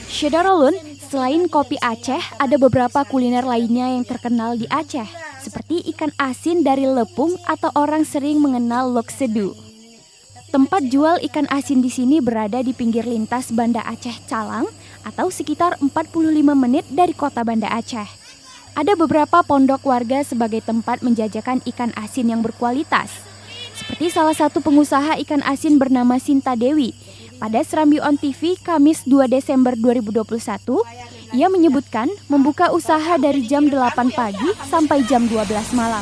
Syederolun, selain kopi Aceh, ada beberapa kuliner lainnya yang terkenal di Aceh, seperti ikan asin dari lepung atau orang sering mengenal lok sedu. Tempat jual ikan asin di sini berada di pinggir lintas Banda Aceh Calang atau sekitar 45 menit dari kota Banda Aceh. Ada beberapa pondok warga sebagai tempat menjajakan ikan asin yang berkualitas. Seperti salah satu pengusaha ikan asin bernama Sinta Dewi. Pada Serambi On TV, Kamis 2 Desember 2021, ia menyebutkan membuka usaha dari jam 8 pagi sampai jam 12 malam.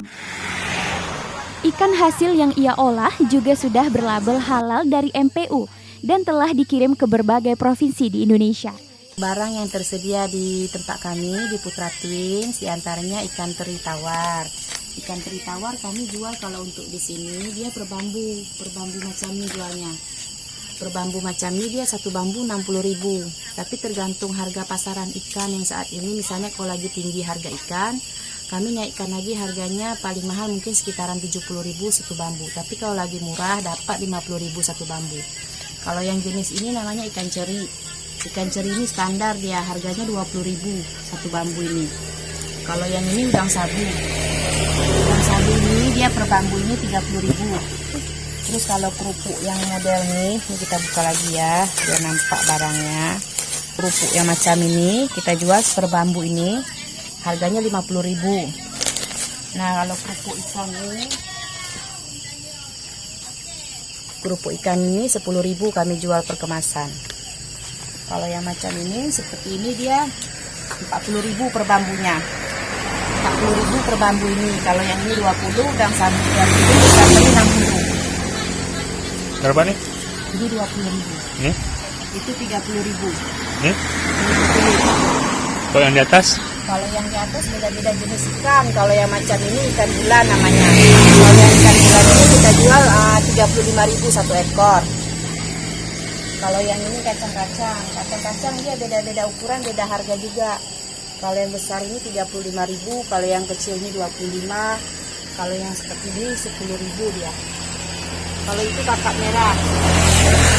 Ikan hasil yang ia olah juga sudah berlabel halal dari MPU dan telah dikirim ke berbagai provinsi di Indonesia. Barang yang tersedia di tempat kami di Putra Twins diantaranya ikan teri tawar. Ikan teri tawar kami jual kalau untuk di sini dia per bambu macam ini jualnya. Per bambu macam ini dia satu bambu 60.000. Tapi tergantung harga pasaran ikan yang saat ini. Misalnya kalau lagi tinggi harga ikan, kami naikkan lagi harganya paling mahal mungkin sekitaran 70.000 satu bambu. Tapi kalau lagi murah dapat 50.000 satu bambu. Kalau yang jenis ini namanya ikan ceri. Ikan ceri ini standar dia harganya 20.000 satu bambu ini. Kalau yang ini udang sabu. Udang sabu ini dia per bambu ini 30.000. Terus kalau kerupuk yang model ini kita buka lagi ya, biar nampak barangnya. Kerupuk yang macam ini kita jual per bambu ini harganya 50.000. Nah kalau kerupuk ikan ini 10.000 kami jual per kemasan. Kalau yang macam ini seperti ini dia 40.000 per bambunya. 40.000 per bambu ini. Kalau yang ini 20, udang sabu 20, sambal 60. Berapa nih? Ini 20.000. Itu 30.000. Kalau yang di atas? Kalau yang di atas beda-beda jenis ikan. Kalau yang macam ini ikan bulan namanya. Kalau yang ikan bulan ini kita jual 35.000 satu ekor. Kalau yang ini kacang-kacang. Kacang-kacang dia beda-beda ukuran, beda harga juga. Kalau yang besar ini 35.000, kalau yang kecil ini 25. Kalau yang seperti ini 10.000 dia. Kalau itu kakak merah.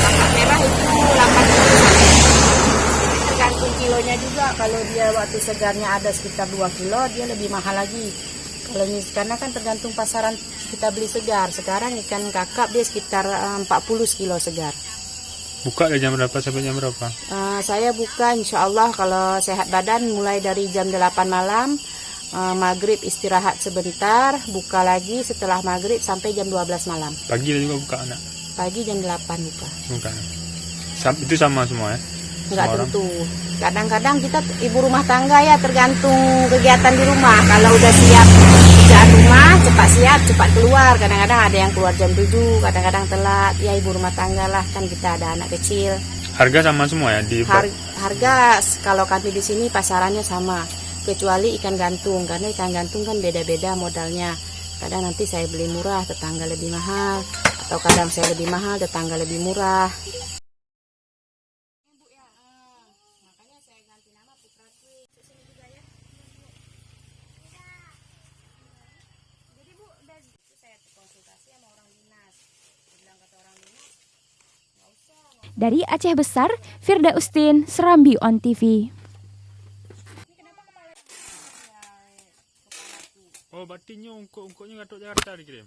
Kakak merah itu 8 tergantung kilonya juga. Kalau dia waktu segarnya ada sekitar 2 kilo, dia lebih mahal lagi. Kalau ini karena kan tergantung pasaran kita beli segar. Sekarang ikan kakap dia sekitar 40 kilo segar. Buka dari jam berapa sampai jam berapa? Saya buka insya Allah kalau sehat badan mulai dari jam 8 malam. Maghrib istirahat sebentar, buka lagi setelah maghrib sampai jam 12 malam. Pagi juga buka anak? Pagi jam 8 buka. Buka. Itu sama semua ya? Enggak tentu. Kadang-kadang kita ibu rumah tangga ya tergantung kegiatan di rumah. Kalau udah siap kerjaan rumah, cepat siap, cepat keluar. Kadang-kadang ada yang keluar jam 7, kadang-kadang telat. Ya ibu rumah tangga lah, kan kita ada anak kecil. Harga sama semua ya? Harga kalau kami di sini pasarannya sama. Kecuali ikan gantung, karena ikan gantung kan beda-beda modalnya. Kadang nanti saya beli murah, tetangga lebih mahal. Atau kadang saya lebih mahal, tetangga lebih murah. Makanya saya ganti nama Putra Twins. Sini juga ya. Jadi Bu, itu saya konsultasi sama orang dinas. Bilang kata orang dinas, nggak usah. Dari Aceh Besar, Firda Ustin, Serambi On TV. Oh, berarti ungkuk-ungkuknya Gatot Jakarta dikirim?